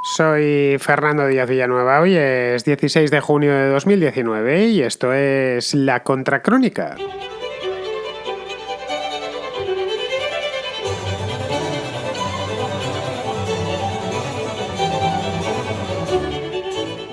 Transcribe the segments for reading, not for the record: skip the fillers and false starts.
Soy Fernando Díaz Villanueva, hoy es 16 de junio de 2019 y esto es La Contracrónica.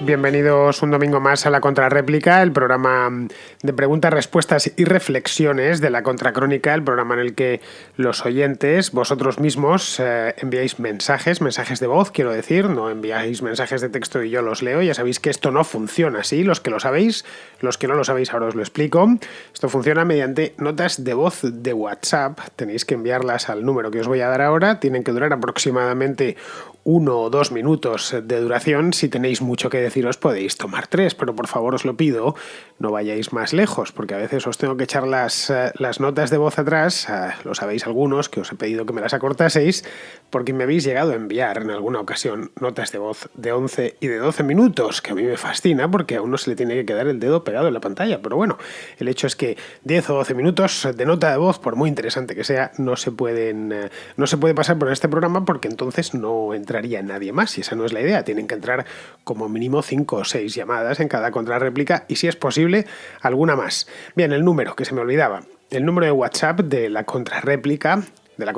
Bienvenidos un domingo más a La Contrarréplica, el programa de preguntas, respuestas y reflexiones de La Contracrónica, el programa en el que los oyentes, vosotros mismos, enviáis mensajes de voz, quiero decir, no enviáis mensajes de texto y yo los leo. Ya sabéis que esto no funciona así, los que lo sabéis, los que no lo sabéis ahora os lo explico. Esto funciona mediante notas de voz de WhatsApp, tenéis que enviarlas al número que os voy a dar ahora, tienen que durar aproximadamente 1 o 2 minutos de duración. Si tenéis mucho que decir os podéis tomar 3, pero por favor os lo pido, no vayáis más lejos, porque a veces os tengo que echar las notas de voz atrás, lo sabéis algunos, que os he pedido que me las acortaseis, porque me habéis llegado a enviar en alguna ocasión notas de voz de 11 y de 12 minutos, que a mí me fascina, porque a uno se le tiene que quedar el dedo pegado en la pantalla, pero bueno, el hecho es que 10 o 12 minutos de nota de voz, por muy interesante que sea, no se puede pasar por este programa, porque entonces no entraría nadie más, y esa no es la idea. Tienen que entrar como mínimo 5 o 6 llamadas en cada contrarréplica y, si es posible, alguna más. Bien, el número, que se me olvidaba. El número de WhatsApp de la contrarréplica, del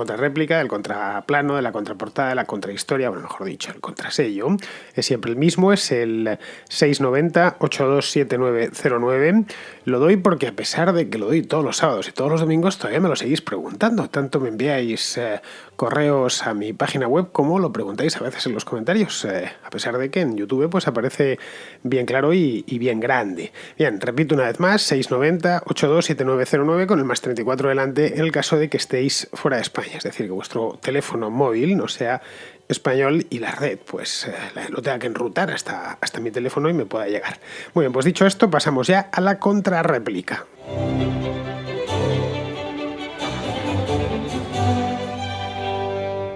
contraplano, de la contraportada, de la contrahistoria, bueno, mejor dicho, el contrasello, es siempre el mismo, es el 690-827909. Lo doy porque, a pesar de que lo doy todos los sábados y todos los domingos, todavía me lo seguís preguntando. Tanto me enviáis correos a mi página web como lo preguntáis a veces en los comentarios, a pesar de que en YouTube pues aparece bien claro y bien grande. Bien, repito una vez más, 690-827909 con el más 34 delante, en el caso de que estéis fuera de España, es decir, que vuestro teléfono móvil no sea español y la red pues lo tenga que enrutar hasta mi teléfono y me pueda llegar. Muy bien, pues dicho esto, pasamos ya a la contrarréplica.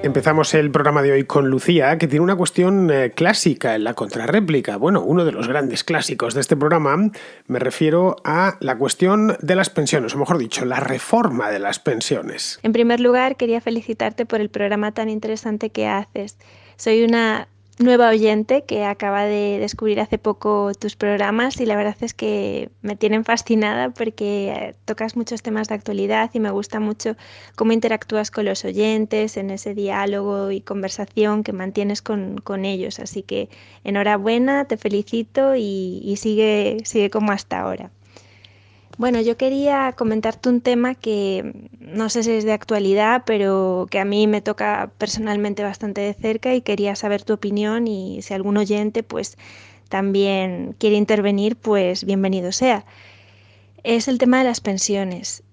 Empezamos el programa de hoy con Lucía, que tiene una cuestión clásica en la contrarréplica. Bueno, uno de los grandes clásicos de este programa, me refiero a la cuestión de las pensiones, o mejor dicho, la reforma de las pensiones. En primer lugar, quería felicitarte por el programa tan interesante que haces. Soy una nueva oyente que acaba de descubrir hace poco tus programas y la verdad es que me tienen fascinada porque tocas muchos temas de actualidad y me gusta mucho cómo interactúas con los oyentes en ese diálogo y conversación que mantienes con ellos. Así que enhorabuena, te felicito y sigue como hasta ahora. Bueno, yo quería comentarte un tema que no sé si es de actualidad, pero que a mí me toca personalmente bastante de cerca y quería saber tu opinión, y si algún oyente pues también quiere intervenir, pues bienvenido sea. Es el tema de las pensiones.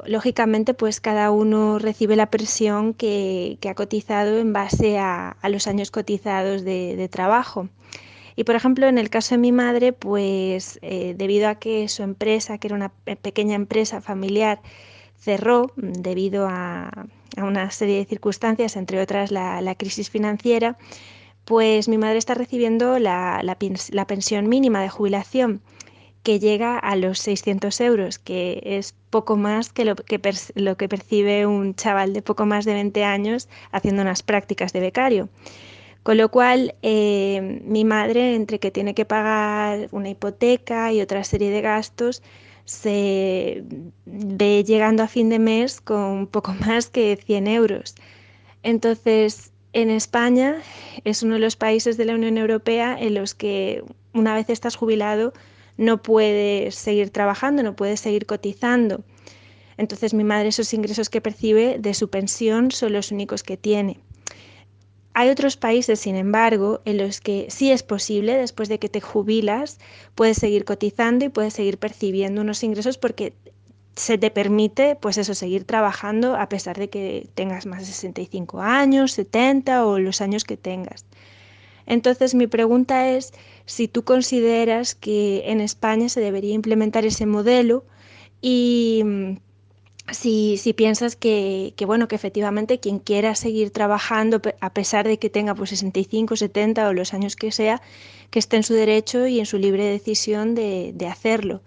Lógicamente, pues cada uno recibe la pensión que ha cotizado en base a los años cotizados de trabajo. Y por ejemplo, en el caso de mi madre, pues debido a que su empresa, que era una pequeña empresa familiar, cerró debido a una serie de circunstancias, entre otras la crisis financiera, pues mi madre está recibiendo la pensión mínima de jubilación, que llega a los 600 euros, que es poco más que lo que percibe un chaval de poco más de 20 años haciendo unas prácticas de becario. Con lo cual, mi madre, entre que tiene que pagar una hipoteca y otra serie de gastos, se ve llegando a fin de mes con poco más que 100 euros. Entonces, en España es uno de los países de la Unión Europea en los que, una vez estás jubilado, no puedes seguir trabajando, no puedes seguir cotizando. Entonces, mi madre, esos ingresos que percibe de su pensión son los únicos que tiene. Hay otros países, sin embargo, en los que sí es posible, después de que te jubilas, puedes seguir cotizando y puedes seguir percibiendo unos ingresos porque se te permite, pues eso, seguir trabajando a pesar de que tengas más de 65 años, 70 o los años que tengas. Entonces, mi pregunta es si tú consideras que en España se debería implementar ese modelo y si piensas bueno, que efectivamente quien quiera seguir trabajando a pesar de que tenga pues 65, 70 o los años que sea, que esté en su derecho y en su libre decisión de hacerlo.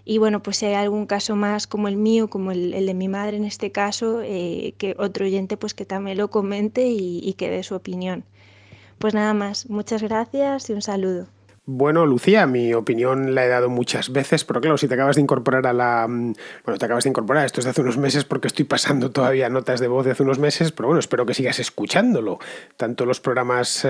Y bueno, pues si hay algún caso más como el mío, como el de mi madre en este caso, que otro oyente pues que también lo comente y que dé su opinión. Pues nada más, muchas gracias y un saludo. Bueno, Lucía, mi opinión la he dado muchas veces, pero claro, si te acabas de incorporar Bueno, te acabas de incorporar, esto es de hace unos meses porque estoy pasando todavía notas de voz de hace unos meses, pero bueno, espero que sigas escuchándolo, tanto los programas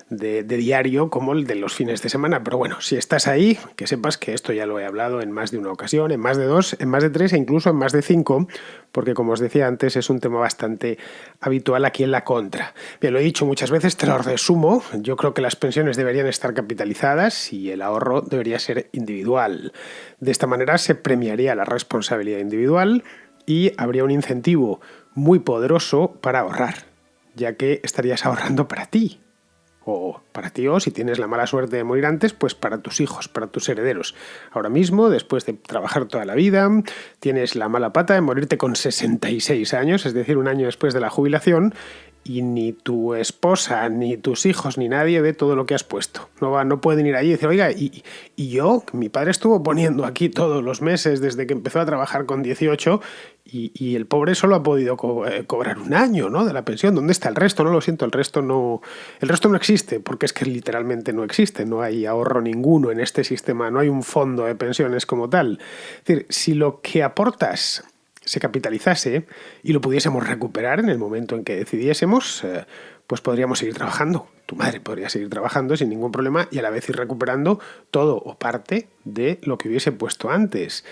de diario como el de los fines de semana. Pero bueno, si estás ahí, que sepas que esto ya lo he hablado en más de una ocasión, en más de 2, en más de 3 e incluso en más de 5, porque como os decía antes, es un tema bastante habitual aquí en La Contra. Bien, lo he dicho muchas veces, te lo resumo. Yo creo que las pensiones deberían estar capitalizadas y el ahorro debería ser individual. De esta manera se premiaría la responsabilidad individual y habría un incentivo muy poderoso para ahorrar, ya que estarías ahorrando para ti. O para ti, o si tienes la mala suerte de morir antes, pues para tus hijos, para tus herederos. Ahora mismo, después de trabajar toda la vida, tienes la mala pata de morirte con 66 años, es decir, un año después de la jubilación, y ni tu esposa, ni tus hijos, ni nadie ve todo lo que has puesto. No pueden ir allí y decir, oiga, y yo, mi padre estuvo poniendo aquí todos los meses desde que empezó a trabajar con 18 y el pobre solo ha podido cobrar un año, ¿no?, de la pensión. ¿Dónde está el resto? No, lo siento, el resto no existe, porque es que literalmente no existe. No hay ahorro ninguno en este sistema, no hay un fondo de pensiones como tal. Es decir, si lo que aportas se capitalizase y lo pudiésemos recuperar en el momento en que decidiésemos, pues podríamos seguir trabajando. Tu madre podría seguir trabajando sin ningún problema y a la vez ir recuperando todo o parte de lo que hubiese puesto antes.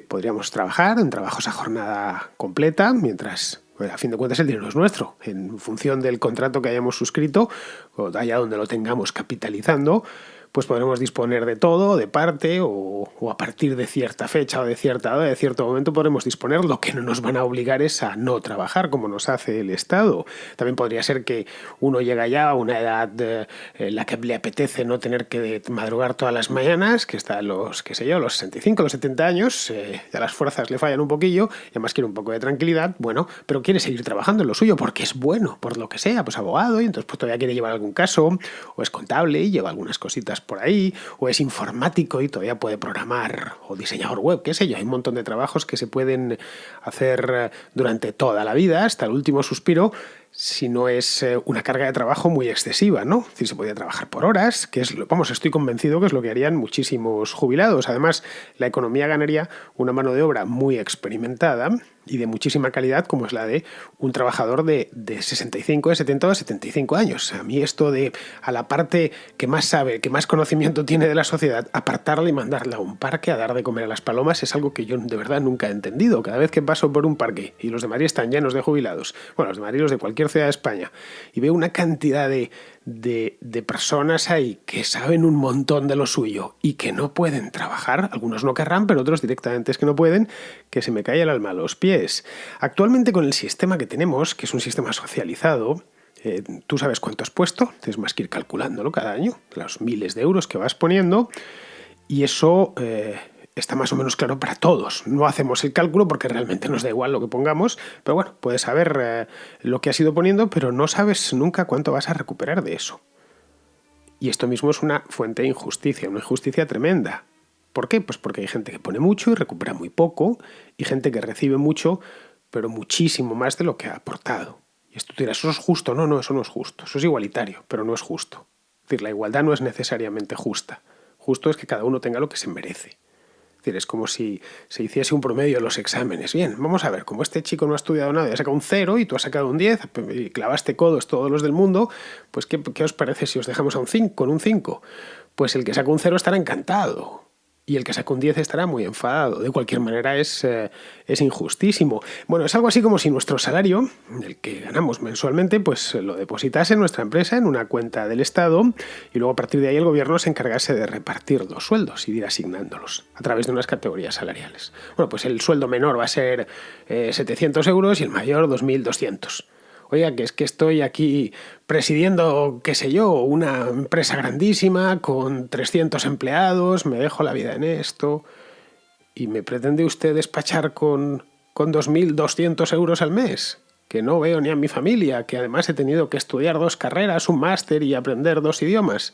Podríamos trabajar en trabajos a jornada completa mientras, a fin de cuentas, el dinero es nuestro. En función del contrato que hayamos suscrito, o allá donde lo tengamos capitalizando, pues podremos disponer de todo, de parte, o a partir de cierta fecha o de cierta edad, de cierto momento podremos disponer. Lo que no nos van a obligar es a no trabajar como nos hace el Estado. También podría ser que uno llega ya a una edad en la que le apetece no tener que madrugar todas las mañanas, que está a los 65, los 70 años, ya las fuerzas le fallan un poquillo, y además quiere un poco de tranquilidad, bueno, pero quiere seguir trabajando en lo suyo porque es bueno, por lo que sea, pues abogado, y entonces pues todavía quiere llevar algún caso, o es contable y lleva algunas cositas por ahí, o es informático y todavía puede programar, o diseñador web, qué sé yo. Hay un montón de trabajos que se pueden hacer durante toda la vida, hasta el último suspiro, si no es una carga de trabajo muy excesiva, ¿no? Es decir, se podría trabajar por horas, que es, estoy convencido que es lo que harían muchísimos jubilados. Además, la economía ganaría una mano de obra muy experimentada y de muchísima calidad, como es la de un trabajador de 65, de 70 o de 75 años. A mí esto de a la parte que más sabe, que más conocimiento tiene de la sociedad, apartarla y mandarla a un parque a dar de comer a las palomas es algo que yo de verdad nunca he entendido. Cada vez que paso por un parque y los de Madrid están llenos de jubilados, bueno, los de Madrid, los de cualquier ciudad de España, y veo una cantidad de personas ahí que saben un montón de lo suyo y que no pueden trabajar, algunos no querrán, pero otros directamente es que no pueden, que se me cae el alma a los pies. Actualmente, con el sistema que tenemos, que es un sistema socializado, tú sabes cuánto has puesto, tienes más que ir calculándolo cada año, los miles de euros que vas poniendo, y eso está más o menos claro para todos. No hacemos el cálculo porque realmente nos da igual lo que pongamos, pero bueno, puedes saber lo que has ido poniendo, pero no sabes nunca cuánto vas a recuperar de eso. Y esto mismo es una fuente de injusticia, una injusticia tremenda. ¿Por qué? Pues porque hay gente que pone mucho y recupera muy poco, y gente que recibe mucho, pero muchísimo más de lo que ha aportado. Y esto tú dirás, ¿eso es justo? No, eso no es justo. Eso es igualitario, pero no es justo. Es decir, la igualdad no es necesariamente justa. Justo es que cada uno tenga lo que se merece. Es decir, es como si se hiciese un promedio en los exámenes. Bien, vamos a ver, como este chico no ha estudiado nada y ha sacado un 0 y tú has sacado un 10 y clavaste codos todos los del mundo, pues ¿qué os parece si os dejamos a un 5, con un 5? Pues el que saca un 0 estará encantado. Y el que saca un 10 estará muy enfadado. De cualquier manera es injustísimo. Bueno, es algo así como si nuestro salario, el que ganamos mensualmente, pues lo depositase en nuestra empresa en una cuenta del Estado y luego a partir de ahí el gobierno se encargase de repartir los sueldos y de ir asignándolos a través de unas categorías salariales. Bueno, pues el sueldo menor va a ser 700 euros y el mayor 2.200. Oiga, que es que estoy aquí presidiendo, qué sé yo, una empresa grandísima con 300 empleados, me dejo la vida en esto y me pretende usted despachar con 2.200 euros al mes, que no veo ni a mi familia, que además he tenido que estudiar 2 carreras, un máster y aprender 2 idiomas.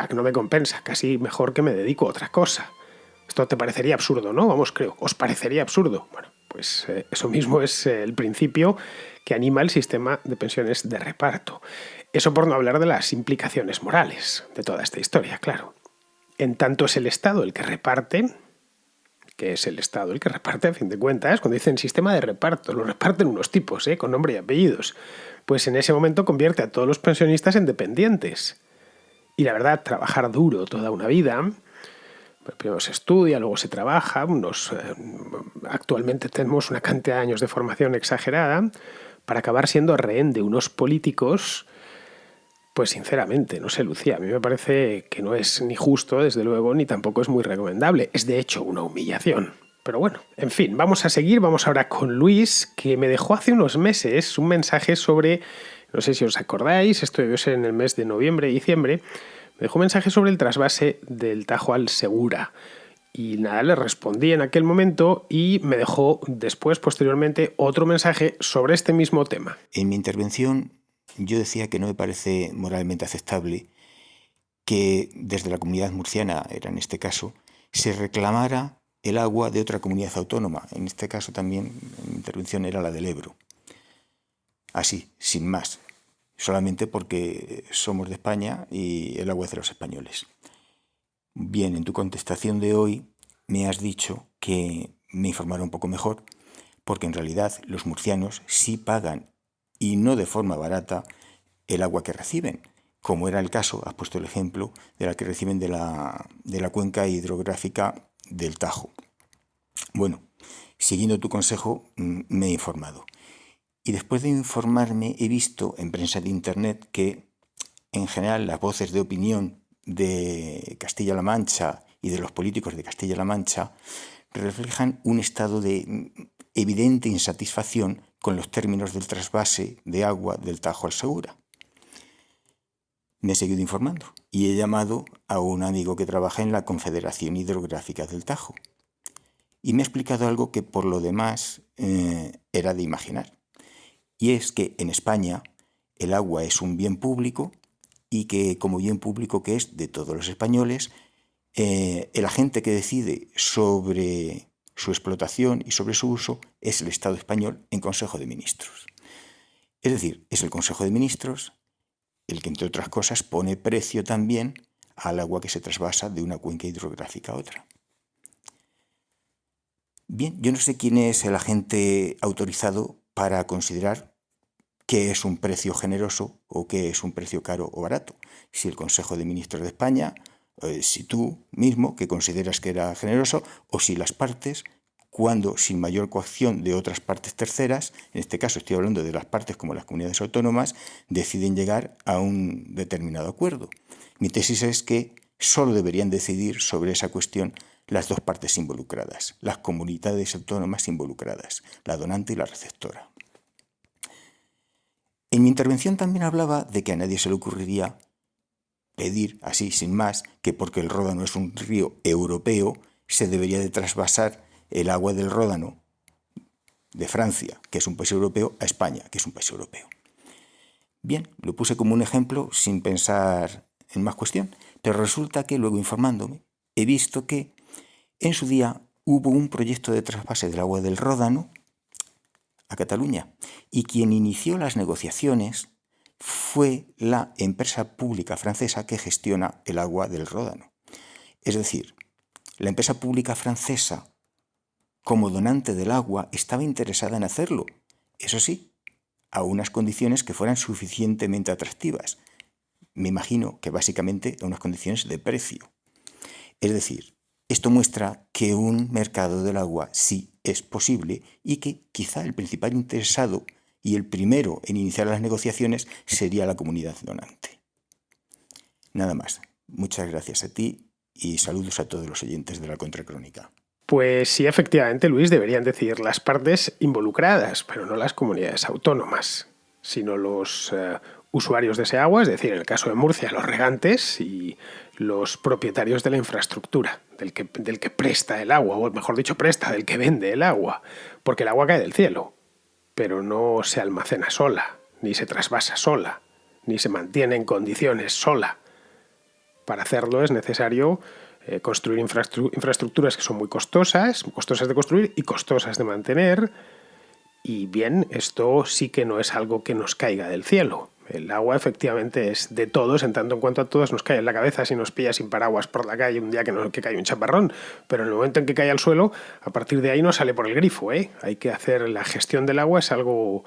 Que no me compensa, casi mejor que me dedico a otra cosa. Esto te parecería absurdo, ¿no? Vamos, creo, os parecería absurdo. Bueno, pues eso mismo es el principio que anima el sistema de pensiones de reparto. Eso por no hablar de las implicaciones morales de toda esta historia, claro. En tanto es el Estado el que reparte, que es el Estado el que reparte a fin de cuentas, cuando dicen sistema de reparto, lo reparten unos tipos, con nombre y apellidos, pues en ese momento convierte a todos los pensionistas en dependientes. Y la verdad, trabajar duro toda una vida, primero se estudia, luego se trabaja, actualmente tenemos una cantidad de años de formación exagerada, para acabar siendo rehén de unos políticos. Pues sinceramente, no sé, Lucía, a mí me parece que no es ni justo, desde luego, ni tampoco es muy recomendable. Es de hecho una humillación. Pero bueno, en fin, vamos a seguir. Vamos ahora con Luis, que me dejó hace unos meses un mensaje sobre, no sé si os acordáis, esto debió ser en el mes de noviembre y diciembre, me dejó un mensaje sobre el trasvase del Tajo al Segura. Y nada, le respondí en aquel momento y me dejó después, posteriormente, otro mensaje sobre este mismo tema. En mi intervención yo decía que no me parece moralmente aceptable que desde la comunidad murciana, era en este caso, se reclamara el agua de otra comunidad autónoma. En este caso también mi intervención era la del Ebro. Así, sin más, solamente porque somos de España y el agua es de los españoles. Bien, en tu contestación de hoy me has dicho que me informara un poco mejor, porque en realidad los murcianos sí pagan, y no de forma barata, el agua que reciben, como era el caso, has puesto el ejemplo, de la que reciben de la cuenca hidrográfica del Tajo. Bueno, siguiendo tu consejo, me he informado. Y después de informarme, he visto en prensa de internet que, en general, las voces de opinión de Castilla-La Mancha y de los políticos de Castilla-La Mancha reflejan un estado de evidente insatisfacción con los términos del trasvase de agua del Tajo al Segura. Me he seguido informando y he llamado a un amigo que trabaja en la Confederación Hidrográfica del Tajo y me ha explicado algo que por lo demás era de imaginar. Y es que en España el agua es un bien público y que, como bien público que es de todos los españoles, el agente que decide sobre su explotación y sobre su uso es el Estado español en Consejo de Ministros. Es decir, es el Consejo de Ministros el que, entre otras cosas, pone precio también al agua que se trasvasa de una cuenca hidrográfica a otra. Bien, yo no sé quién es el agente autorizado para considerar qué es un precio generoso o qué es un precio caro o barato. Si el Consejo de Ministros de España, si tú mismo, que consideras que era generoso, o si las partes, cuando sin mayor coacción de otras partes terceras, en este caso estoy hablando de las partes como las comunidades autónomas, deciden llegar a un determinado acuerdo. Mi tesis es que solo deberían decidir sobre esa cuestión las dos partes involucradas, las comunidades autónomas involucradas, la donante y la receptora. En mi intervención también hablaba de que a nadie se le ocurriría pedir, así sin más, que porque el Ródano es un río europeo, se debería de trasvasar el agua del Ródano de Francia, que es un país europeo, a España, que es un país europeo. Bien, lo puse como un ejemplo sin pensar en más cuestión, pero resulta que luego, informándome, he visto que en su día hubo un proyecto de trasvase del agua del Ródano a Cataluña y quien inició las negociaciones fue la empresa pública francesa que gestiona el agua del Ródano. Es decir, la empresa pública francesa, como donante del agua, estaba interesada en hacerlo, eso sí, a unas condiciones que fueran suficientemente atractivas. Me imagino que básicamente a unas condiciones de precio. Es decir, esto muestra que un mercado del agua sí es posible y que quizá el principal interesado y el primero en iniciar las negociaciones sería la comunidad donante. Nada más. Muchas gracias a ti y saludos a todos los oyentes de la Contracrónica. Pues sí, efectivamente, Luis, deberían decidir las partes involucradas, pero no las comunidades autónomas, sino los usuarios de ese agua, es decir, en el caso de Murcia, los regantes y los propietarios de la infraestructura, del que presta el agua, o mejor dicho, del que vende el agua, porque el agua cae del cielo, pero no se almacena sola, ni se trasvasa sola, ni se mantiene en condiciones sola. Para hacerlo es necesario construir infraestructuras que son muy costosas de construir y costosas de mantener, Y bien, esto sí que no es algo que nos caiga del cielo. El agua efectivamente es de todos, en tanto en cuanto a todos nos cae en la cabeza si nos pilla sin paraguas por la calle un día que cae un chaparrón. Pero en el momento en que cae al suelo, a partir de ahí no sale por el grifo, ¿eh? Hay que hacer la gestión del agua, es algo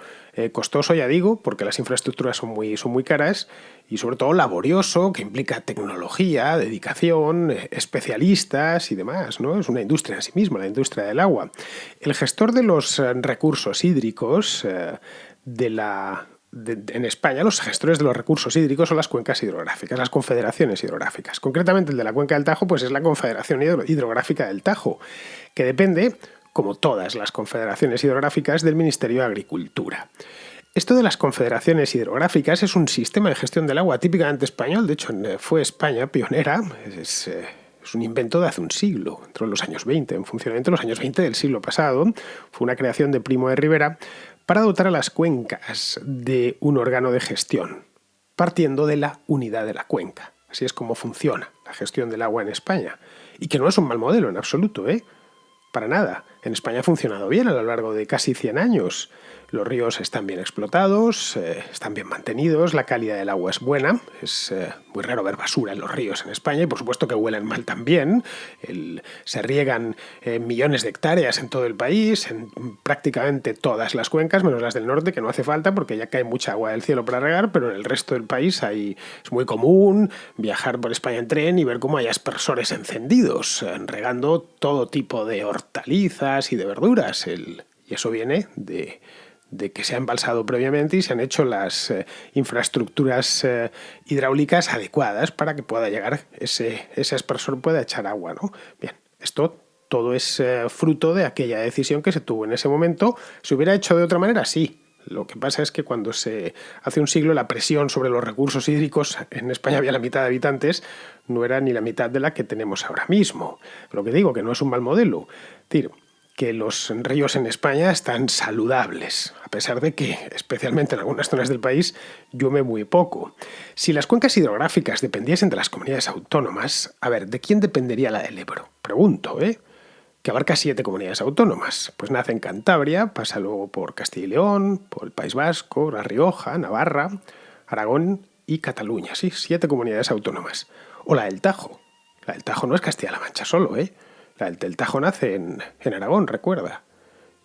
costoso, ya digo, porque las infraestructuras son muy caras y sobre todo laborioso, que implica tecnología, dedicación, especialistas y demás, ¿no? Es una industria en sí misma, la industria del agua. El gestor de los recursos hídricos en España, los gestores de los recursos hídricos son las cuencas hidrográficas, las confederaciones hidrográficas. Concretamente el de la cuenca del Tajo, pues es la Confederación Hidrográfica del Tajo, que depende, como todas las confederaciones hidrográficas, del Ministerio de Agricultura. Esto de las confederaciones hidrográficas es un sistema de gestión del agua típicamente español, de hecho fue España pionera, es un invento de hace un siglo, entró en los años 20, en funcionamiento en los años 20 del siglo pasado, fue una creación de Primo de Rivera, para dotar a las cuencas de un órgano de gestión, partiendo de la unidad de la cuenca. Así es como funciona la gestión del agua en España. Y que no es un mal modelo en absoluto, ¿eh? Para nada. En España ha funcionado bien a lo largo de casi 100 años. Los ríos están bien explotados, están bien mantenidos, la calidad del agua es buena. Es muy raro ver basura en los ríos en España y por supuesto que huelen mal también. Se riegan millones de hectáreas en todo el país, en prácticamente todas las cuencas, menos las del norte, que no hace falta porque ya cae mucha agua del cielo para regar, pero en el resto del país es muy común viajar por España en tren y ver cómo hay aspersores encendidos, regando todo tipo de hortalizas y de verduras. Y eso viene de que se ha embalsado previamente y se han hecho las infraestructuras hidráulicas adecuadas para que pueda llegar ese aspersor, pueda echar agua, ¿no? Bien, esto todo es fruto de aquella decisión que se tuvo en ese momento. ¿Se hubiera hecho de otra manera? Sí. Lo que pasa es que cuando hace un siglo la presión sobre los recursos hídricos, en España había la mitad de habitantes, no era ni la mitad de la que tenemos ahora mismo. Lo que digo, que no es un mal modelo. Es decir, que los ríos en España están saludables, a pesar de que, especialmente en algunas zonas del país, llueve muy poco. Si las cuencas hidrográficas dependiesen de las comunidades autónomas, a ver, ¿de quién dependería la del Ebro? Pregunto, que abarca 7 comunidades autónomas. Pues nace en Cantabria, pasa luego por Castilla y León, por el País Vasco, La Rioja, Navarra, Aragón y Cataluña. Sí, 7 comunidades autónomas. O la del Tajo. La del Tajo no es Castilla-La Mancha solo, La del Tajo nace en Aragón, recuerda.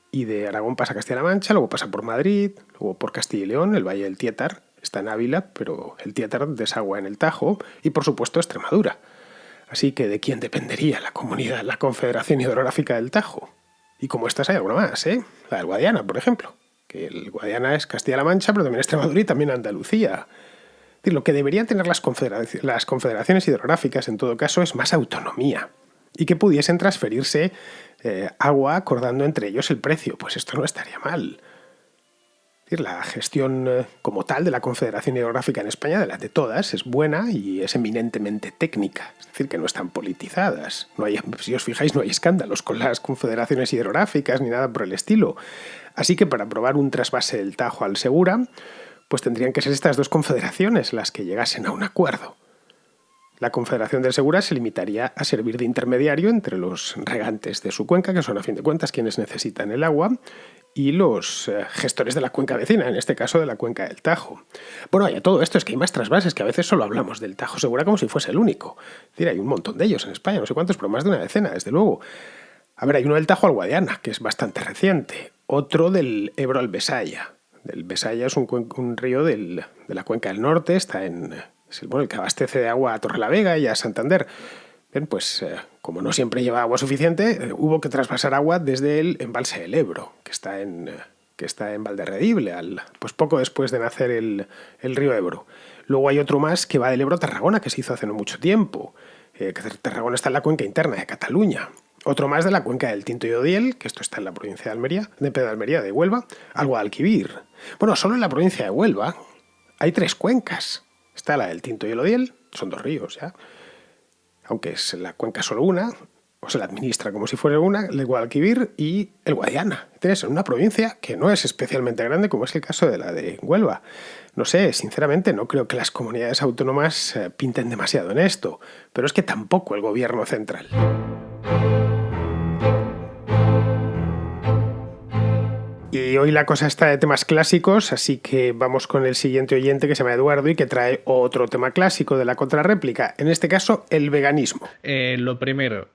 Y de Aragón pasa a Castilla-La Mancha, luego pasa por Madrid, luego por Castilla y León, el Valle del Tietar, está en Ávila, pero el Tietar desagua en el Tajo, y por supuesto Extremadura. Así que ¿de quién dependería la Confederación Hidrográfica del Tajo? Y como estas hay alguna más, La del Guadiana, por ejemplo. Que el Guadiana es Castilla-La Mancha, pero también Extremadura y también Andalucía. Es decir, lo que deberían tener las confederaciones hidrográficas, en todo caso, es más autonomía. Y que pudiesen transferirse agua acordando entre ellos el precio. Pues esto no estaría mal. Es decir, la gestión como tal de la Confederación Hidrográfica en España, de todas, es buena y es eminentemente técnica. Es decir, que no están politizadas. Si os fijáis, no hay escándalos con las confederaciones hidrográficas ni nada por el estilo. Así que para aprobar un trasvase del Tajo al Segura, pues tendrían que ser estas 2 confederaciones las que llegasen a un acuerdo. La Confederación del Segura se limitaría a servir de intermediario entre los regantes de su cuenca, que son a fin de cuentas quienes necesitan el agua, y los gestores de la cuenca vecina, en este caso de la cuenca del Tajo. Bueno, y a todo esto es que hay más trasvases, que a veces solo hablamos del Tajo Segura como si fuese el único. Es decir, hay un montón de ellos en España, no sé cuántos, pero más de una decena, desde luego. A ver, hay uno del Tajo al Guadiana, que es bastante reciente. Otro del Ebro al Besaya. El Besaya es un río de la cuenca del norte, está es el que abastece de agua a Torrelavega y a Santander. Bien, pues como no siempre lleva agua suficiente, hubo que trasvasar agua desde el embalse del Ebro, que está en Valderredible, pues poco después de nacer el río Ebro. Luego hay otro más que va del Ebro a Tarragona, que se hizo hace no mucho tiempo. Tarragona está en la cuenca interna de Cataluña. Otro más de la cuenca del Tinto y Odiel, que esto está en la provincia de Huelva, al Guadalquivir. Bueno, solo en la provincia de Huelva hay 3 cuencas. Está la del Tinto y el Odiel, son 2 ríos ya. Aunque es la cuenca solo una, o se la administra como si fuera una, el Guadalquivir y el Guadiana. Tienes una provincia que no es especialmente grande, como es el caso de la de Huelva. No sé, sinceramente no creo que las comunidades autónomas pinten demasiado en esto, pero es que tampoco el gobierno central. Y hoy la cosa está de temas clásicos, así que vamos con el siguiente oyente, que se llama Eduardo y que trae otro tema clásico de la contrarréplica, en este caso el veganismo. Lo primero,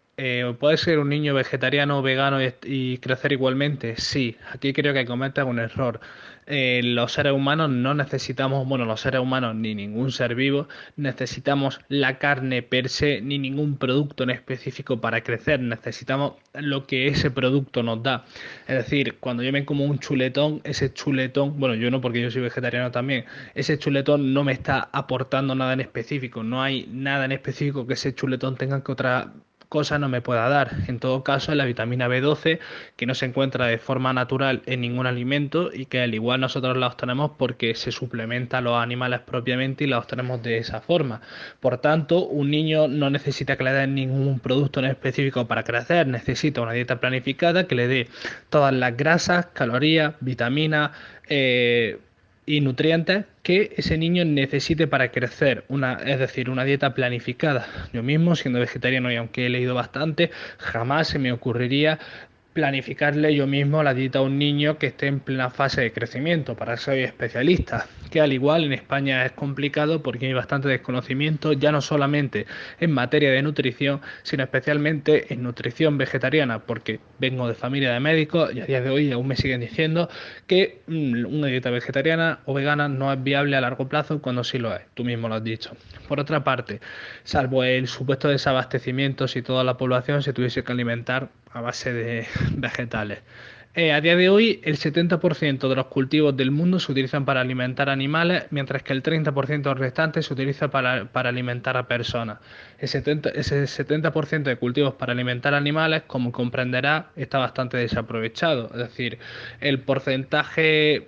¿puede ser un niño vegetariano o vegano y crecer igualmente? Sí, aquí creo que cometes un error. Los seres humanos no necesitamos, bueno, los seres humanos ni ningún ser vivo, necesitamos la carne per se ni ningún producto en específico para crecer. Necesitamos lo que ese producto nos da. Es decir, cuando yo me como un chuletón, ese chuletón, bueno, yo no porque yo soy vegetariano también, ese chuletón no me está aportando nada en específico. No hay nada en específico que ese chuletón tenga que otra cosa no me pueda dar. En todo caso, es la vitamina B12 que no se encuentra de forma natural en ningún alimento y que al igual nosotros la obtenemos porque se suplementa a los animales propiamente y la obtenemos de esa forma. Por tanto, un niño no necesita que le den ningún producto en específico para crecer, necesita una dieta planificada que le dé todas las grasas, calorías, vitaminas, y nutrientes que ese niño necesite para crecer, es decir, una dieta planificada. Yo mismo, siendo vegetariano y aunque he leído bastante, jamás se me ocurriría planificarle yo mismo la dieta a un niño que esté en plena fase de crecimiento. Para eso soy especialista, que al igual en España es complicado porque hay bastante desconocimiento, ya no solamente en materia de nutrición, sino especialmente en nutrición vegetariana, porque vengo de familia de médicos y a día de hoy aún me siguen diciendo que una dieta vegetariana o vegana no es viable a largo plazo cuando sí lo es, tú mismo lo has dicho. Por otra parte, salvo el supuesto desabastecimiento, si toda la población se tuviese que alimentar a base de vegetales. A día de hoy, el 70% de los cultivos del mundo se utilizan para alimentar animales, mientras que el 30% restante se utiliza para alimentar a personas. Ese 70% de cultivos para alimentar animales, como comprenderá, está bastante desaprovechado. Es decir, el porcentaje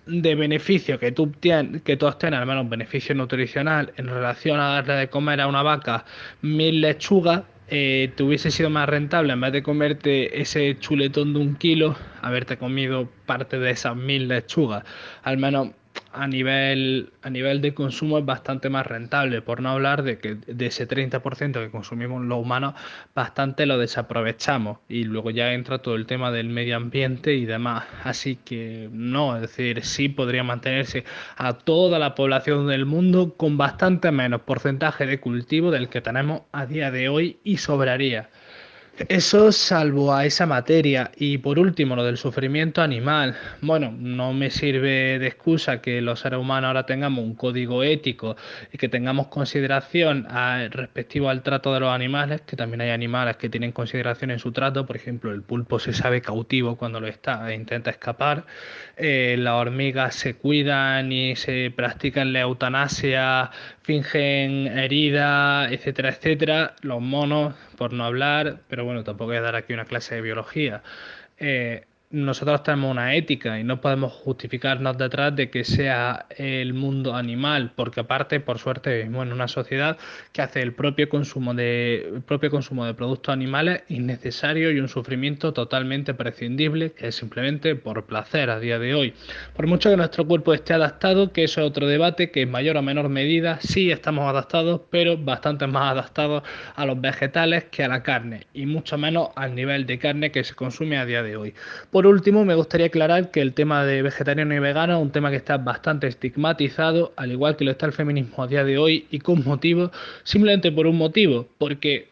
de beneficio que tú obtienes, al menos beneficio nutricional, en relación a darle de comer a una vaca 1000 lechugas, te hubiese sido más rentable, en vez de comerte ese chuletón de 1 kilo, haberte comido parte de esas 1000 lechugas. Al menos a nivel de consumo es bastante más rentable, por no hablar de que de ese 30% que consumimos los humanos, bastante lo desaprovechamos. Y luego ya entra todo el tema del medio ambiente y demás. Así que no, es decir, sí podría mantenerse a toda la población del mundo con bastante menos porcentaje de cultivo del que tenemos a día de hoy y sobraría. Eso salvo a esa materia. Y por último, lo del sufrimiento animal. Bueno, no me sirve de excusa que los seres humanos ahora tengamos un código ético y que tengamos consideración respectivo al trato de los animales, que también hay animales que tienen consideración en su trato. Por ejemplo, el pulpo se sabe cautivo cuando lo está e intenta escapar. Las hormigas se cuidan y se practican la eutanasia, fingen heridas, etcétera, etcétera. Los monos, por no hablar, pero bueno, tampoco voy a dar aquí una clase de biología. Nosotros tenemos una ética y no podemos justificarnos detrás de que sea el mundo animal, porque aparte, por suerte, vivimos en una sociedad que hace el propio consumo de productos animales innecesario y un sufrimiento totalmente prescindible, que es simplemente por placer a día de hoy. Por mucho que nuestro cuerpo esté adaptado, que eso es otro debate, que en mayor o menor medida sí estamos adaptados, pero bastante más adaptados a los vegetales que a la carne, y mucho menos al nivel de carne que se consume a día de hoy. Por último, me gustaría aclarar que el tema de vegetariano y vegano es un tema que está bastante estigmatizado, al igual que lo está el feminismo a día de hoy, y con motivo, simplemente por un motivo, porque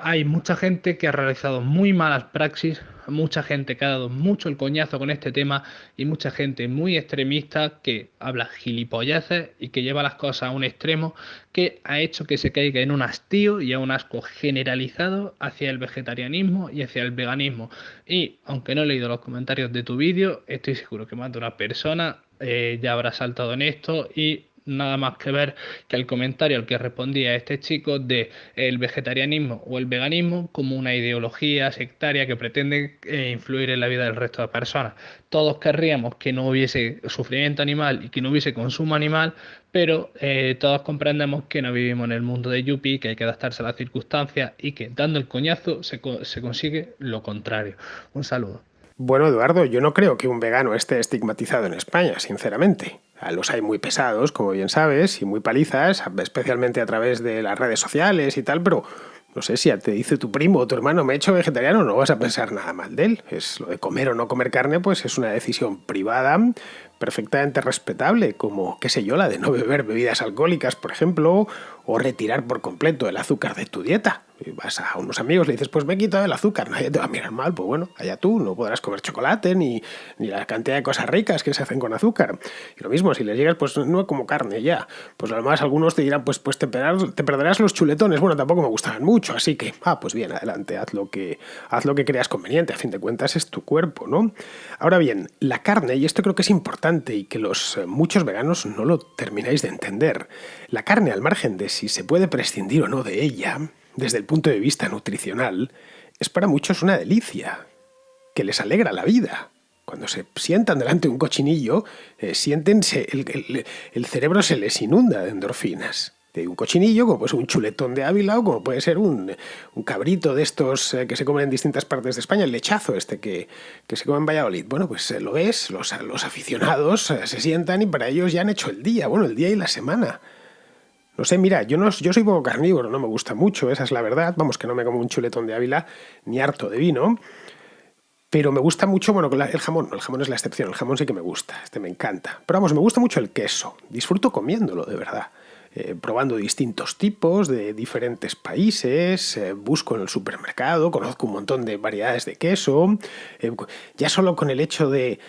hay mucha gente que ha realizado muy malas praxis, mucha gente que ha dado mucho el coñazo con este tema y mucha gente muy extremista que habla gilipolleces y que lleva las cosas a un extremo que ha hecho que se caiga en un hastío y a un asco generalizado hacia el vegetarianismo y hacia el veganismo. Y aunque no he leído los comentarios de tu vídeo, estoy seguro que más de una persona ya habrá saltado en esto y nada más que ver que el comentario al que respondía este chico de el vegetarianismo o el veganismo como una ideología sectaria que pretende influir en la vida del resto de personas. Todos querríamos que no hubiese sufrimiento animal y que no hubiese consumo animal, pero todos comprendemos que no vivimos en el mundo de Yuppie, que hay que adaptarse a las circunstancias y que dando el coñazo se consigue lo contrario. Un saludo. Bueno, Eduardo, yo no creo que un vegano esté estigmatizado en España, sinceramente. Los hay muy pesados, como bien sabes, y muy palizas, especialmente a través de las redes sociales y tal, pero No sé, si te dice tu primo o tu hermano me he hecho vegetariano, no vas a pensar nada mal de él. Es lo de comer o no comer carne, pues es una decisión privada perfectamente respetable, como, qué sé yo, la de no beber bebidas alcohólicas, por ejemplo, o retirar por completo el azúcar de tu dieta. Y vas a unos amigos, le dices, pues me he quitado el azúcar, nadie te va a mirar mal, pues bueno, allá tú, no podrás comer chocolate ni la cantidad de cosas ricas que se hacen con azúcar. Y lo mismo, si les llegas, pues no como carne ya. Pues además algunos te dirán, pues te perderás los chuletones. Bueno, tampoco me gustaban mucho, así que, pues bien, adelante, haz lo que creas conveniente, a fin de cuentas es tu cuerpo, ¿no? Ahora bien, la carne, y esto creo que es importante y que los muchos veganos no lo termináis de entender, la carne, al margen de si se puede prescindir o no de ella, desde el punto de vista nutricional, es para muchos una delicia, que les alegra la vida. Cuando se sientan delante de un cochinillo, el cerebro se les inunda de endorfinas. De un cochinillo, como puede ser un chuletón de Ávila o como puede ser un cabrito de estos que se comen en distintas partes de España, el lechazo que se come en Valladolid. Bueno, pues lo ves, los aficionados se sientan y para ellos ya han hecho el día, bueno, el día y la semana. No sé, mira, yo soy poco carnívoro, no me gusta mucho, esa es la verdad. Vamos, que no me como un chuletón de Ávila ni harto de vino. Pero me gusta mucho, bueno, el jamón. No, el jamón es la excepción, el jamón sí que me gusta, me encanta. Pero vamos, me gusta mucho el queso, disfruto comiéndolo, de verdad. Probando distintos tipos de diferentes países, busco en el supermercado, conozco un montón de variedades de queso, ya solo con el hecho de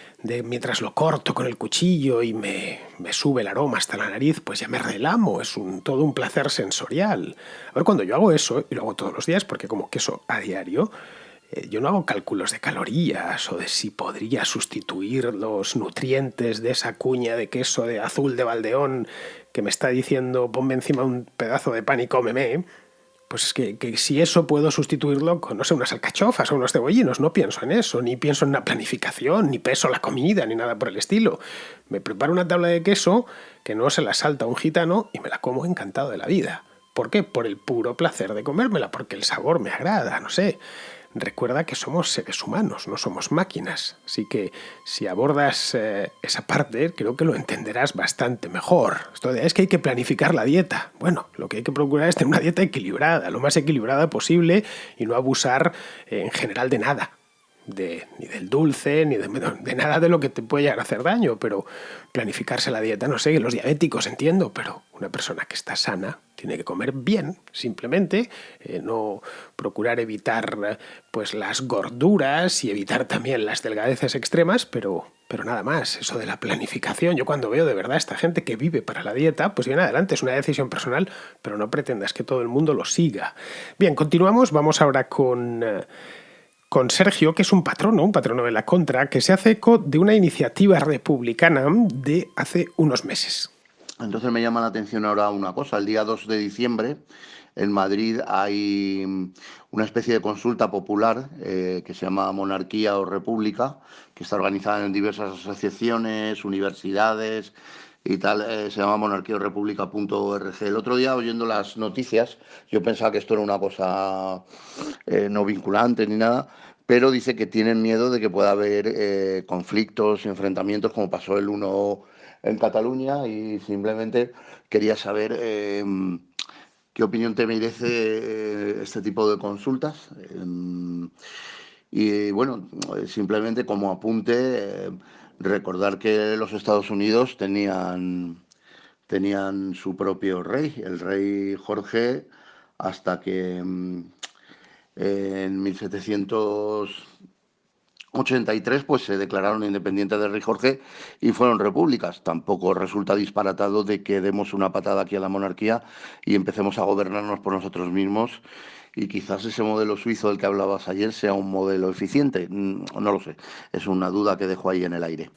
mientras lo corto con el cuchillo y me sube el aroma hasta la nariz, pues ya me relamo, es todo un placer sensorial. A ver, cuando yo hago eso, y lo hago todos los días porque como queso a diario, yo no hago cálculos de calorías o de si podría sustituir los nutrientes de esa cuña de queso de azul de Valdeón que me está diciendo ponme encima un pedazo de pan y cómeme. Pues es que si eso puedo sustituirlo con, no sé, unas alcachofas o unos cebollinos, no pienso en eso, ni pienso en una planificación, ni peso la comida, ni nada por el estilo. Me preparo una tabla de queso que no se la salta un gitano y me la como encantado de la vida. ¿Por qué? Por el puro placer de comérmela, porque el sabor me agrada, no sé. Recuerda que somos seres humanos, no somos máquinas. Así que si abordas esa parte, creo que lo entenderás bastante mejor. Esto es que hay que planificar la dieta. Bueno, lo que hay que procurar es tener una dieta equilibrada, lo más equilibrada posible y no abusar en general de nada. Ni del dulce, ni de nada de lo que te puede llegar a hacer daño, pero planificarse la dieta, no sé, los diabéticos entiendo, pero una persona que está sana tiene que comer bien, simplemente, no procurar evitar pues las gorduras y evitar también las delgadeces extremas, pero nada más, eso de la planificación. Yo cuando veo de verdad a esta gente que vive para la dieta, pues bien adelante, es una decisión personal, pero no pretendas que todo el mundo lo siga. Bien, continuamos, vamos ahora con Sergio, que es un patrono de la Contra, que se hace eco de una iniciativa republicana de hace unos meses. Entonces me llama la atención ahora una cosa. El día 2 de diciembre en Madrid hay una especie de consulta popular que se llama Monarquía o República, que está organizada en diversas asociaciones, universidades y tal. Se llama monarquiaorepública.org. El otro día, oyendo las noticias, yo pensaba que esto era una cosa no vinculante ni nada, pero dice que tienen miedo de que pueda haber conflictos, enfrentamientos, como pasó el 1 en Cataluña, y simplemente quería saber qué opinión te merece este tipo de consultas. Y bueno, simplemente como apunte, recordar que los Estados Unidos tenían su propio rey, el rey Jorge, hasta que en 1783 pues se declararon independientes del rey Jorge y fueron repúblicas. Tampoco resulta disparatado de que demos una patada aquí a la monarquía y empecemos a gobernarnos por nosotros mismos, y quizás ese modelo suizo del que hablabas ayer sea un modelo eficiente. No lo sé, es una duda que dejo ahí en el aire.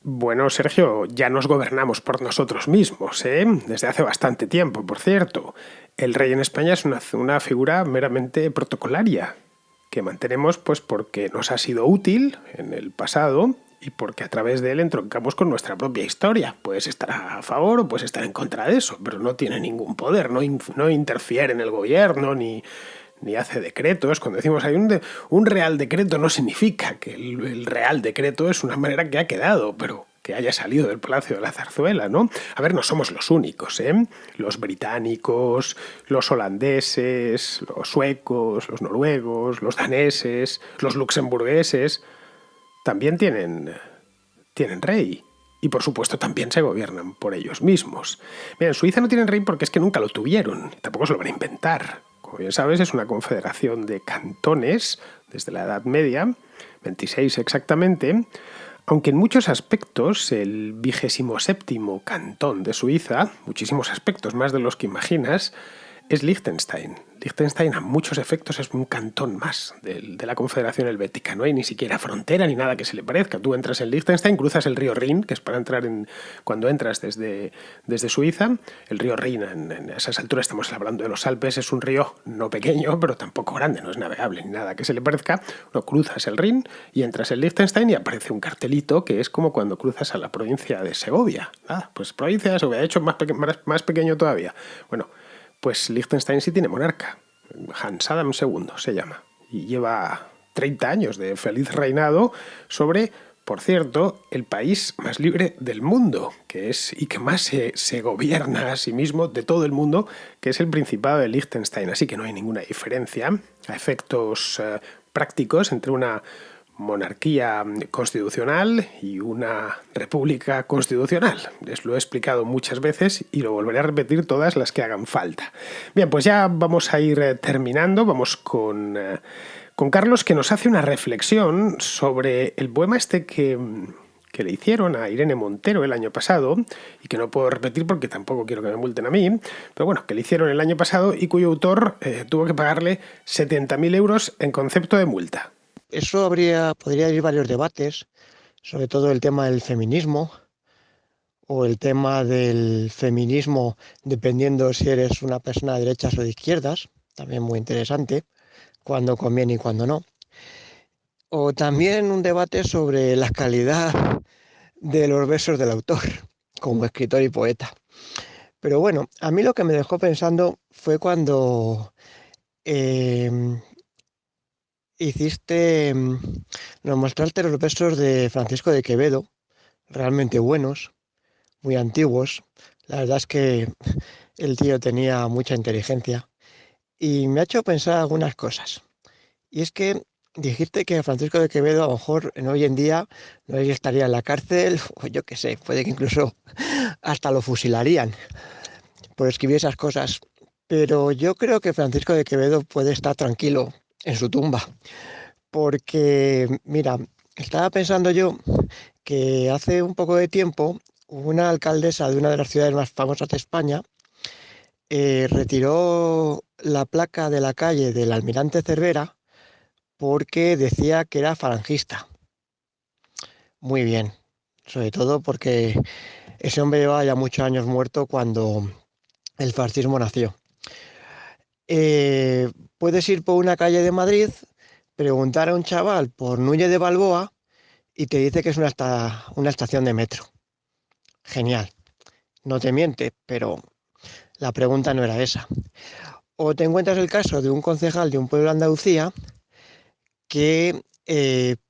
Bueno, Sergio, ya nos gobernamos por nosotros mismos, desde hace bastante tiempo, por cierto. El rey en España es una figura meramente protocolaria, que mantenemos pues porque nos ha sido útil en el pasado y porque a través de él entroncamos con nuestra propia historia. Puedes estar a favor o puedes estar en contra de eso, pero no tiene ningún poder, no interfiere en el gobierno ni hace decretos. Cuando decimos hay un real decreto, no significa que el real decreto es una manera que ha quedado, pero que haya salido del Palacio de la Zarzuela, ¿no? A ver, no somos los únicos, ¿eh? Los británicos, los holandeses, los suecos, los noruegos, los daneses, los luxemburgueses, también tienen rey. Y por supuesto también se gobiernan por ellos mismos. Mira, en Suiza no tienen rey porque es que nunca lo tuvieron. Tampoco se lo van a inventar. Como bien sabes, es una confederación de cantones desde la Edad Media, 26 exactamente, aunque en muchos aspectos el 27º cantón de Suiza, muchísimos aspectos, más de los que imaginas, es Liechtenstein. Liechtenstein a muchos efectos es un cantón más de la Confederación Helvética. No hay ni siquiera frontera ni nada que se le parezca. Tú entras en Liechtenstein, cruzas el río Rin, que es para entrar cuando entras desde Suiza. El río Rin, en esas alturas estamos hablando de los Alpes, es un río no pequeño, pero tampoco grande, no es navegable ni nada que se le parezca. No, cruzas el Rin y entras en Liechtenstein y aparece un cartelito que es como cuando cruzas a la provincia de Segovia. Pues provincia de Segovia, de hecho más pequeño todavía. Bueno, pues Liechtenstein sí tiene monarca. Hans Adam II se llama. Y lleva 30 años de feliz reinado sobre, por cierto, el país más libre del mundo, y que más se gobierna a sí mismo de todo el mundo, que es el Principado de Liechtenstein. Así que no hay ninguna diferencia a efectos prácticos entre una monarquía constitucional y una república constitucional. Les lo he explicado muchas veces y lo volveré a repetir todas las que hagan falta. Bien, pues ya vamos a ir terminando. Vamos con Carlos, que nos hace una reflexión sobre el poema que le hicieron a Irene Montero el año pasado, y que no puedo repetir porque tampoco quiero que me multen a mí, pero bueno, que le hicieron el año pasado y cuyo autor tuvo que pagarle 70.000 euros en concepto de multa. Eso podría haber varios debates, sobre todo el tema del feminismo o el tema del feminismo dependiendo si eres una persona de derechas o de izquierdas, también muy interesante, cuando conviene y cuando no. O también un debate sobre la calidad de los versos del autor, como escritor y poeta. Pero bueno, a mí lo que me dejó pensando fue cuando nos mostraste los versos de Francisco de Quevedo, realmente buenos, muy antiguos. La verdad es que el tío tenía mucha inteligencia y me ha hecho pensar algunas cosas. Y es que dijiste que Francisco de Quevedo a lo mejor hoy en día no estaría en la cárcel, o yo qué sé, puede que incluso hasta lo fusilarían por escribir esas cosas. Pero yo creo que Francisco de Quevedo puede estar tranquilo en su tumba. Porque, mira, estaba pensando yo que hace un poco de tiempo una alcaldesa de una de las ciudades más famosas de España retiró la placa de la calle del Almirante Cervera porque decía que era falangista. Muy bien, sobre todo porque ese hombre llevaba ya muchos años muerto cuando el fascismo nació. Puedes ir por una calle de Madrid, preguntar a un chaval por Núñez de Balboa y te dice que es una estación de metro. Genial. No te miente, pero la pregunta no era esa. O te encuentras el caso de un concejal de un pueblo de Andalucía que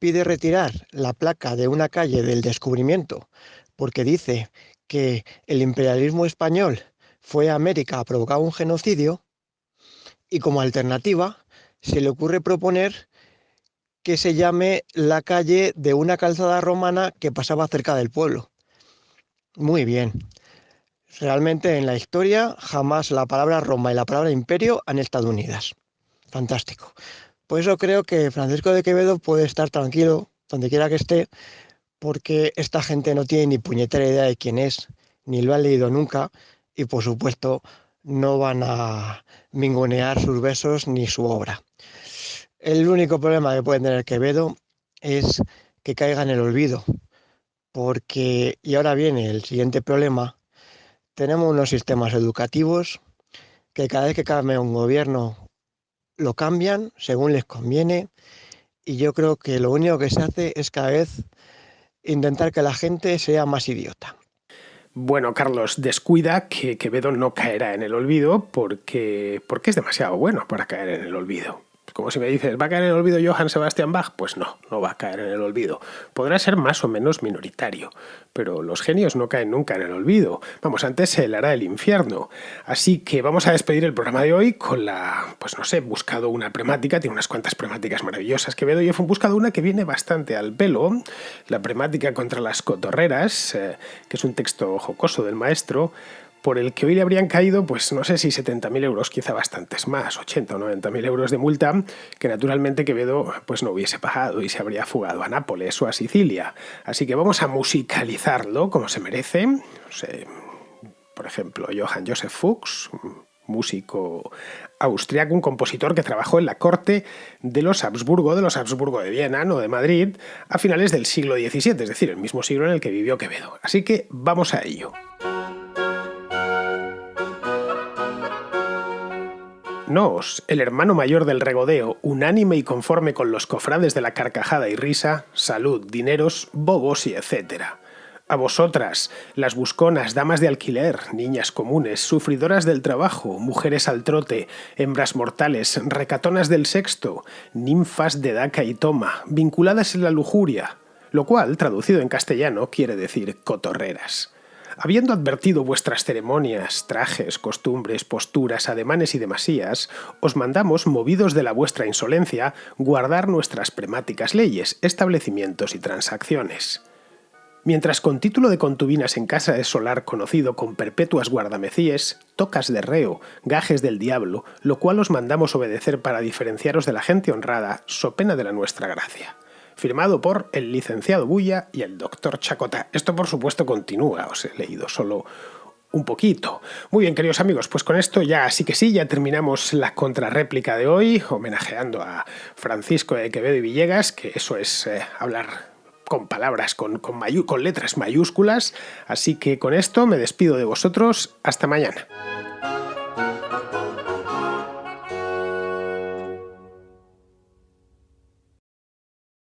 pide retirar la placa de una calle del Descubrimiento porque dice que el imperialismo español fue a América a provocar un genocidio, y como alternativa se le ocurre proponer que se llame la calle de una calzada romana que pasaba cerca del pueblo. Muy bien. Realmente en la historia jamás la palabra Roma y la palabra imperio han estado unidas. Fantástico. Por eso creo que Francisco de Quevedo puede estar tranquilo donde quiera que esté, porque esta gente no tiene ni puñetera idea de quién es, ni lo han leído nunca, y por supuesto no van a mingonear sus versos ni su obra. El único problema que puede tener Quevedo es que caiga en el olvido, porque, y ahora viene el siguiente problema, tenemos unos sistemas educativos que cada vez que cambia un gobierno lo cambian según les conviene, y yo creo que lo único que se hace es cada vez intentar que la gente sea más idiota. Bueno, Carlos, descuida que Quevedo no caerá en el olvido porque es demasiado bueno para caer en el olvido. Como si me dices, ¿va a caer en el olvido Johann Sebastian Bach? Pues no, no va a caer en el olvido. Podrá ser más o menos minoritario, pero los genios no caen nunca en el olvido. Vamos, antes se helará el infierno. Así que vamos a despedir el programa de hoy con he buscado una premática, tiene unas cuantas premáticas maravillosas que veo y he buscado una que viene bastante al pelo, la premática contra las cotorreras, que es un texto jocoso del maestro, por el que hoy le habrían caído, pues no sé si 70.000 euros, quizá bastantes más, 80 o 90.000 euros de multa, que naturalmente Quevedo pues no hubiese pagado y se habría fugado a Nápoles o a Sicilia. Así que vamos a musicalizarlo como se merece. No sé, por ejemplo, Johann Joseph Fuchs, músico austriaco, un compositor que trabajó en la corte de los Habsburgo de Viena, no de Madrid, a finales del siglo XVII, es decir, el mismo siglo en el que vivió Quevedo. Así que vamos a ello. Nos, el hermano mayor del regodeo, unánime y conforme con los cofrades de la carcajada y risa, salud, dineros, bobos y etcétera. A vosotras, las busconas, damas de alquiler, niñas comunes, sufridoras del trabajo, mujeres al trote, hembras mortales, recatonas del sexto, ninfas de daca y toma, vinculadas en la lujuria, lo cual, traducido en castellano, quiere decir cotorreras. Habiendo advertido vuestras ceremonias, trajes, costumbres, posturas, ademanes y demasías, os mandamos, movidos de la vuestra insolencia, guardar nuestras premáticas leyes, establecimientos y transacciones. Mientras con título de contubinas en casa de solar conocido con perpetuas guardamecíes, tocas de reo, gajes del diablo, lo cual os mandamos obedecer para diferenciaros de la gente honrada, so pena de la nuestra gracia. Firmado por el licenciado Bulla y el doctor Chacota. Esto, por supuesto, continúa. Os he leído solo un poquito. Muy bien, queridos amigos, pues con esto ya ya terminamos la contrarréplica de hoy, homenajeando a Francisco de Quevedo y Villegas, que eso es hablar con palabras, con letras mayúsculas. Así que con esto me despido de vosotros. Hasta mañana.